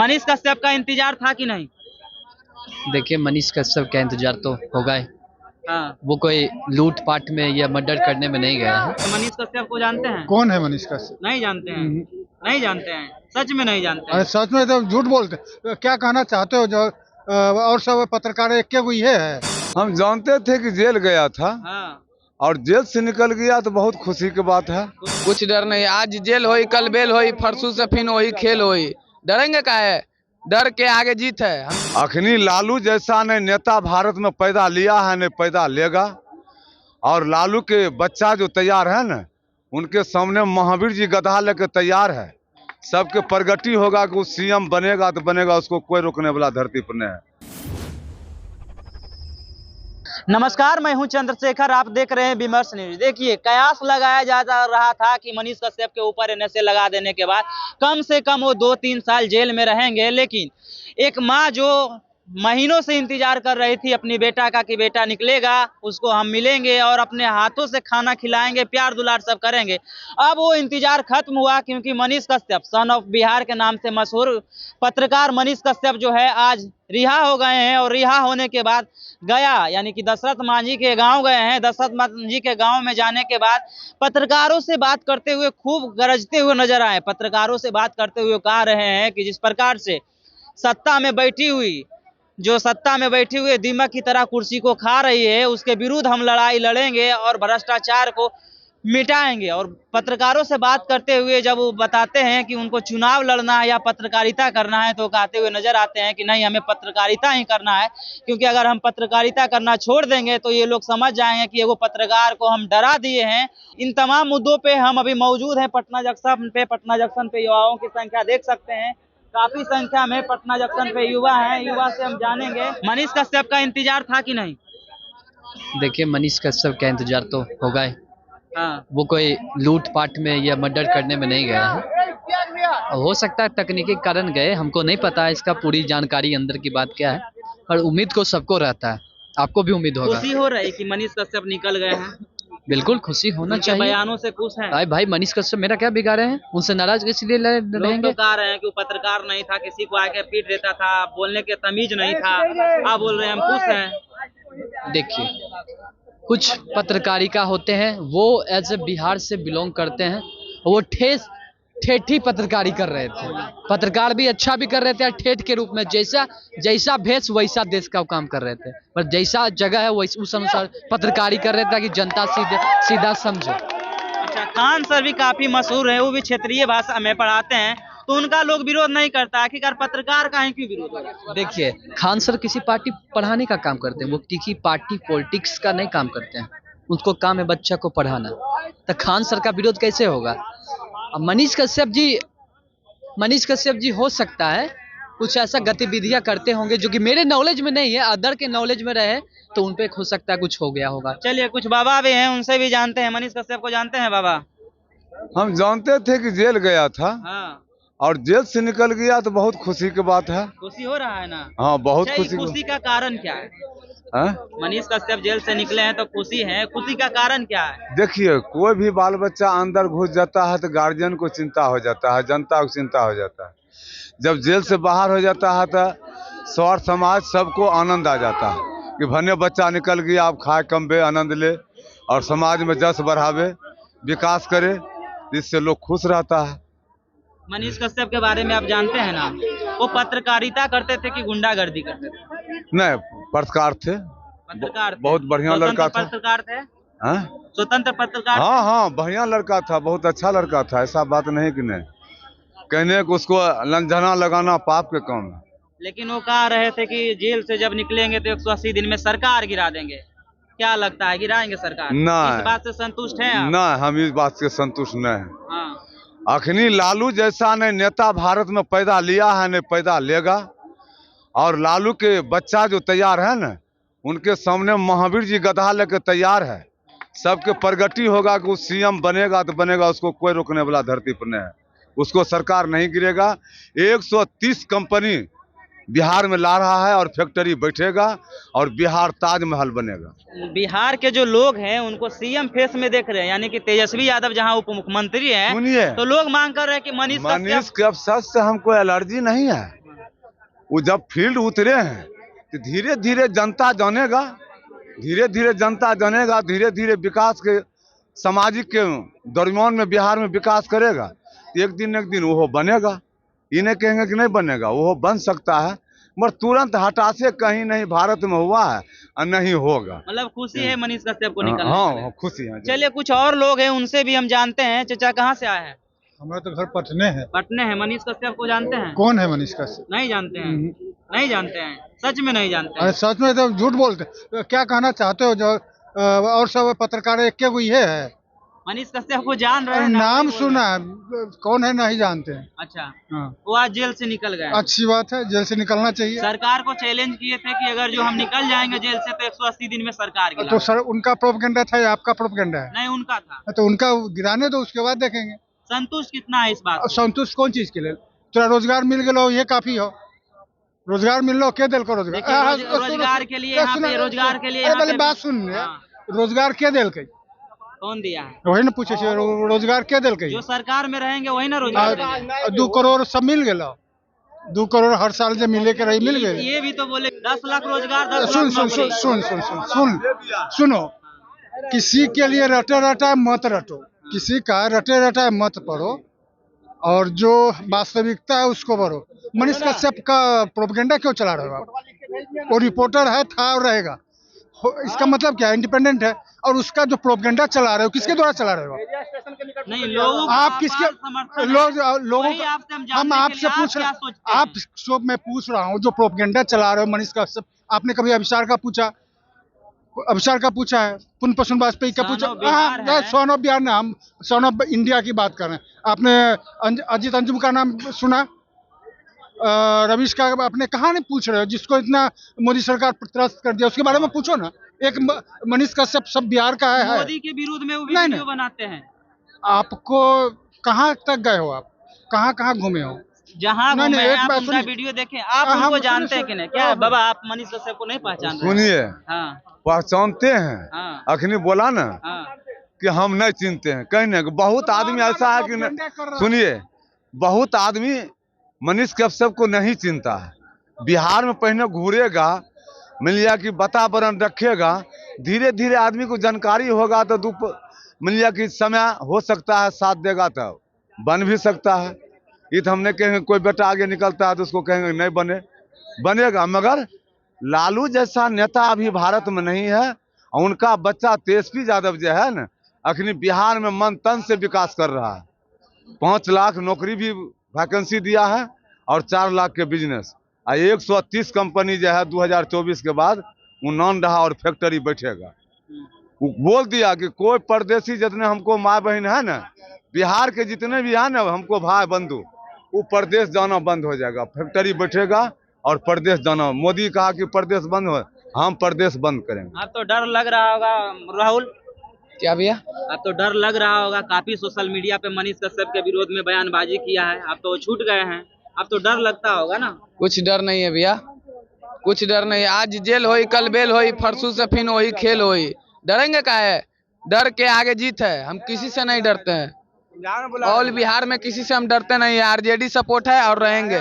मनीष कश्यप का इंतजार था कि नहीं? देखिए, मनीष कश्यप का इंतजार तो होगा ही। हाँ। वो कोई लूट पाट में या मर्डर करने में नहीं गया है। तो मनीष कश्यप को जानते हैं? कौन है मनीष कश्यप? नहीं जानते हैं? नहीं जानते हैं, सच में नहीं जानते अरे हैं। सच में तो झूठ बोलते हैं। क्या कहना चाहते हो? जो और सब पत्रकार एक हुई है। हम जानते थे कि जेल गया था हाँ। और जेल से निकल गया तो बहुत खुशी की बात है। कुछ डर नहीं, आज जेल होई कल बेल होई परसों से फिर वही खेल होई, डरेंगे का है? डर के आगे जीत है। अखनी लालू जैसा ने नेता भारत में पैदा लिया है न पैदा लेगा, और लालू के बच्चा जो तैयार है न, उनके सामने महावीर जी गधा लेके तैयार है। सबके प्रगति होगा कि वो सीएम बनेगा तो बनेगा, उसको कोई रोकने वाला धरती पर नहीं है। नमस्कार, मैं हूं चंद्रशेखर, आप देख रहे हैं विमर्श न्यूज। देखिए, कयास लगाया जा रहा था कि मनीष कश्यप के ऊपर एनएसए लगा देने के बाद कम से कम वो 2-3 साल जेल में रहेंगे, लेकिन एक माँ जो महीनों से इंतजार कर रही थी अपनी बेटा का कि बेटा निकलेगा, उसको हम मिलेंगे और अपने हाथों से खाना खिलाएंगे, प्यार दुलार सब करेंगे, अब वो इंतजार खत्म हुआ। क्योंकि मनीष कश्यप, सन ऑफ बिहार के नाम से मशहूर पत्रकार मनीष कश्यप जो है आज रिहा हो गए हैं। और रिहा होने के बाद गया यानी कि दशरथ मांझी के गांव गए हैं। दशरथ मांझी के गांव में जाने के बाद पत्रकारों से बात करते हुए खूब गरजते हुए नजर आए। पत्रकारों से बात करते हुए कह रहे हैं कि जिस प्रकार से सत्ता में बैठी हुई दीमक की तरह कुर्सी को खा रही है, उसके विरुद्ध हम लड़ाई लड़ेंगे और भ्रष्टाचार को मिटाएंगे। और पत्रकारों से बात करते हुए जब वो बताते हैं कि उनको चुनाव लड़ना है या पत्रकारिता करना है, तो कहते हुए नजर आते हैं कि नहीं, हमें पत्रकारिता ही करना है, क्योंकि अगर हम पत्रकारिता करना छोड़ देंगे तो ये लोग समझ जाएंगे कि वो पत्रकार को हम डरा दिए हैं। इन तमाम मुद्दों पे हम अभी मौजूद हैं पटना जंक्शन पे युवाओं की संख्या देख सकते हैं, काफी संख्या में पटना जंक्शन पे युवा हैं। युवा से हम जानेंगे मनीष कश्यप का इंतजार था कि नहीं? देखिए, मनीष कश्यप का इंतजार तो होगा ही। हाँ। वो कोई लूट पाट में या मर्डर करने में नहीं गया है। हो सकता है तकनीकी कारण गए, हमको नहीं पता है इसका पूरी जानकारी अंदर की बात क्या है, पर उम्मीद को सबको रहता है। आपको भी उम्मीद होगा। खुशी हो रही है कि मनीष कश्यप निकल गए हैं? बिल्कुल खुशी होना चाहिए। बयानों से खुश हैं? भाई मनीष कश्यप मेरा क्या बिगाड़े हैं? उनसे नाराज इसलिए रहेंगे। तो कह रहे हैं कि वो पत्रकार नहीं था, किसी को आके पीट देता था, बोलने के तमीज नहीं था, आप बोल रहे हैं हम खुश हैं। देखिए, कुछ पत्रकारिता होते हैं, वो एज ए बिहार से बिलोंग करते हैं, वो ठेठी पत्रकारी कर रहे थे। पत्रकार भी अच्छा भी कर रहे थे, ठेठ के रूप में जैसा भेष वैसा देश का काम कर रहे थे, पर जैसा जगह है वैसे उस अनुसार पत्रकारी कर रहे थे कि जनता सीधा समझे। अच्छा, खान सर भी काफी मशहूर है, वो भी क्षेत्रीय भाषा में पढ़ाते हैं, तो उनका लोग विरोध नहीं करता, आखिरकार पत्रकार का है क्यों विरोध होगा? देखिए, खान सर किसी पार्टी पढ़ाने का काम करते हैं, वो किसी पार्टी पॉलिटिक्स का नहीं काम करते हैं। उनको काम है बच्चा को पढ़ाना, तो खान सर का विरोध कैसे होगा? अब मनीष कश्यप जी हो सकता है कुछ ऐसा गतिविधियां करते होंगे जो कि मेरे नॉलेज में नहीं है, अदर के नॉलेज में रहे, तो उन पे हो सकता है कुछ हो गया होगा। चलिए, कुछ बाबा भी हैं, उनसे भी जानते हैं। मनीष कश्यप को जानते हैं बाबा? हम जानते थे कि जेल गया था। हाँ। और जेल से निकल गया तो बहुत खुशी की बात है। खुशी हो रहा है ना? हाँ, बहुत खुशी का कारण क्या है? मनीष कश्यप जेल से निकले हैं तो खुशी है, खुशी का कारण क्या है? देखिए, कोई भी बाल बच्चा अंदर घुस जाता है तो गार्जियन को चिंता हो जाता है, जनता को चिंता हो जाता है। जब जेल से बाहर हो जाता है तो सौर समाज सबको आनंद आ जाता है कि भने बच्चा निकल गया, आप खाए कमबे आनंद ले और समाज में जस बढ़ावे, विकास करे, इससे लोग खुश रहता है। मनीष कश्यप के बारे में आप जानते हैं ना? वो पत्रकारिता करते थे कि गुंडागर्दी करते थे? नहीं, पत्रकार थे। बहुत बढ़िया लड़का था। पत्रकार थे? हाँ? स्वतंत्र पत्रकार? हाँ, बढ़िया लड़का था, बहुत अच्छा लड़का था, ऐसा बात नहीं कि नहीं। कहने को उसको लंझना लगाना पाप के काम है। लेकिन वो कह रहे थे कि जेल से जब निकलेंगे तो 180 दिन में सरकार गिरा देंगे। क्या लगता है, गिराएंगे सरकार? नहीं। इस बात से संतुष्ट हैं आप? नहीं, हम इस बात से संतुष्ट नहीं हैं। हाँ। अखनी लालू जैसा ने नेता भारत में पैदा लिया है न पैदा लेगा, और लालू के बच्चा जो तैयार है न, उनके सामने महावीर जी गधा लेके तैयार है। सबके प्रगति होगा कि वो सीएम बनेगा तो बनेगा, उसको कोई रोकने वाला धरती पर नहीं है। उसको सरकार नहीं गिरेगा। 130 कंपनी बिहार में ला रहा है और फैक्ट्री बैठेगा और बिहार ताजमहल बनेगा। बिहार के जो लोग हैं उनको सीएम फेस में देख रहे हैं, यानी कि तेजस्वी यादव जहां उप मुख्यमंत्री हैं, सुनिए, तो लोग मांग कर रहे हैं कि मनीष कश्यप से हमको एलर्जी नहीं है। वो जब फील्ड उतरे हैं तो धीरे धीरे जनता जानेगा, धीरे धीरे जनता जानेगा, धीरे धीरे विकास के सामाजिक के दरमियान में बिहार में विकास करेगा। एक दिन वो बनेगा। इन्हें कहेंगे कि नहीं बनेगा, वो बन सकता है, मगर तुरंत हटा से कहीं नहीं भारत में हुआ है और नहीं होगा। मतलब खुशी है मनीष कश्यप को निकलने से? हाँ, खुशी है। चलिए कुछ और लोग हैं, उनसे भी हम जानते हैं। चाचा कहाँ से आए हैं? हमारा तो घर पटने है। पटने है। मनीष कश्यप को जानते हैं? कौन है मनीष कश्यप? नहीं जानते हैं? नहीं जानते हैं, सच में नहीं जानते अरे हैं? सच में तो झूठ बोलते हैं। क्या कहना चाहते हो? जो और सब पत्रकार एक कोई है मनीष कश्यप को जान रहे हैं? नाम नहीं बोल सुना रहे है, कौन है नहीं जानते हैं। हैं। अच्छा, हाँ, वो आज जेल से निकल गए। अच्छी बात है, जेल से निकलना चाहिए। सरकार को चैलेंज किए थे कि अगर जो हम निकल जाएंगे जेल से तो 180 दिन में सरकार तो गिरा। सर उनका प्रोपगेंडा था या आपका प्रोपगेंडा है? नहीं, उनका था। तो उनका गिराने दो, उसके बाद देखेंगे। संतुष्ट कितना है इस बात से? संतुष्ट कौन चीज के लिए? तोरा रोजगार मिल गया ये काफी हो। रोजगार मिल लो, के दिल को रोजगार? देखिए, रोजगार के लिए यहाँ पे, रोजगार के लिए अरे यहाँ पहले पे बात सुन। हाँ। रोजगार के दिल के? कौन दिया है? वही ना पूछे छे, रोजगार के दिल के? जो सरकार में रहेंगे वही ना रोजगार देंगे। 2 करोड़ सब मिल गया। 2 करोड़ हर साल जो मिले के रही मिल गए। ये भी तो बोले 10 लाख रोजगार, 10 सुन लाख सुन सुन नौकरी। सुन सुन सुन सुन सुनो, किसी के लिए रटे रटाए मत रटो, किसी का रटे रटाए मत पढ़ो, और जो वास्तविकता है उसको पढ़ो। मनीष कश्यप का प्रोपगेंडा क्यों चला रहे हो आप? वो रिपोर्टर है, था और रहेगा। इसका मतलब क्या है? इंडिपेंडेंट है। और उसका जो प्रोपगेंडा चला रहे हो, किसके द्वारा चला रहे हो? नहीं, लोगों का आप किसके समर्थन है। लोगों वही आपसे हम हम जानने के आपसे लिए पूछ आप क्या रहे सोचते हैं? आप सब मैं पूछ रहा हूँ, जो प्रोपगेंडा चला रहे हो मनीष कश्यप, आपने कभी अभिसार का पूछा? अभिसार का पूछा है? पुन प्रसून वाजपेयी का पूछा? सन ऑफ बिहार ना, हम सन ऑफ इंडिया की बात कर रहे हैं। आपने अजीत अंजुम का नाम सुना? रवीश का आपने कहाँ नहीं पूछ रहे हो? जिसको इतना मोदी सरकार त्रस्त कर दिया, उसके बारे में पूछो ना। एक मनीष कश्यप सब बिहार का है। मोदी के विरुद्ध में वो नहीं, वीडियो बनाते हैं। आपको कहाँ तक गए हो? आप कहाँ कहाँ घूमे हो? जहाँ नहीं, घूमे नहीं, हैं, एक आप बात उनका सुनिए। वीडियो देखें। आप हम उनको सुनिए, जानते हैं कि नहीं? क्या है बाबा, आप मनीष कश्यप को नहीं पहचान रहे हैं? सुनिए, हाँ पहचानते हैं। हाँ अखनी बोला ना हाँ। कि हम नहीं चिनते हैं, कहीं नहीं। बहुत आदमी ऐसा है कि सुनिए, बहुत आदमी मनीष कश्यप को नहीं चिंता है। बिहार में पहले घूरेगा, मिलिया की वातावरण रखेगा, धीरे धीरे आदमी को जानकारी होगा तो मिलिया की समय हो सकता है साथ देगा तो बन भी सकता है। ये तो हमने कहेंगे कोई बेटा आगे निकलता है तो उसको कहेंगे नहीं बनेगा। मगर लालू जैसा नेता अभी भारत में नहीं है। और उनका बच्चा तेजस्वी यादव जो है ना, अखनी बिहार में मन तन से विकास कर रहा है। 5 लाख नौकरी भी वैकेंसी दिया है और 4 लाख के बिजनेस। 130 कंपनी जो है 2024 के बाद वो नॉन रहा और फैक्ट्री बैठेगा। वो बोल दिया कि कोई परदेसी जितने हमको माँ बहन है ना, बिहार के जितने भी है ना हमको भाई बंधु, वो प्रदेश जाना बंद हो जाएगा। फैक्ट्री बैठेगा और प्रदेश जाना। मोदी कहा कि प्रदेश बंद हो, हम प्रदेश बंद करेंगे। आप तो डर लग रहा होगा राहुल? क्या भैया? आप तो डर लग रहा होगा, काफी सोशल मीडिया पे मनीष कश्यप के विरोध में बयानबाजी किया है, आप तो छूट गए हैं, अब तो डर लगता होगा ना? कुछ डर नहीं है भैया, कुछ डर नहीं है। आज जेल होई, कल बेल होई, परसों से फिर वही खेल होई। डरेंगे का है? डर के आगे जीत है। हम किसी से नहीं डरते हैं। ऑल बिहार में किसी से हम डरते नहीं है। आरजेडी सपोर्ट है और रहेंगे।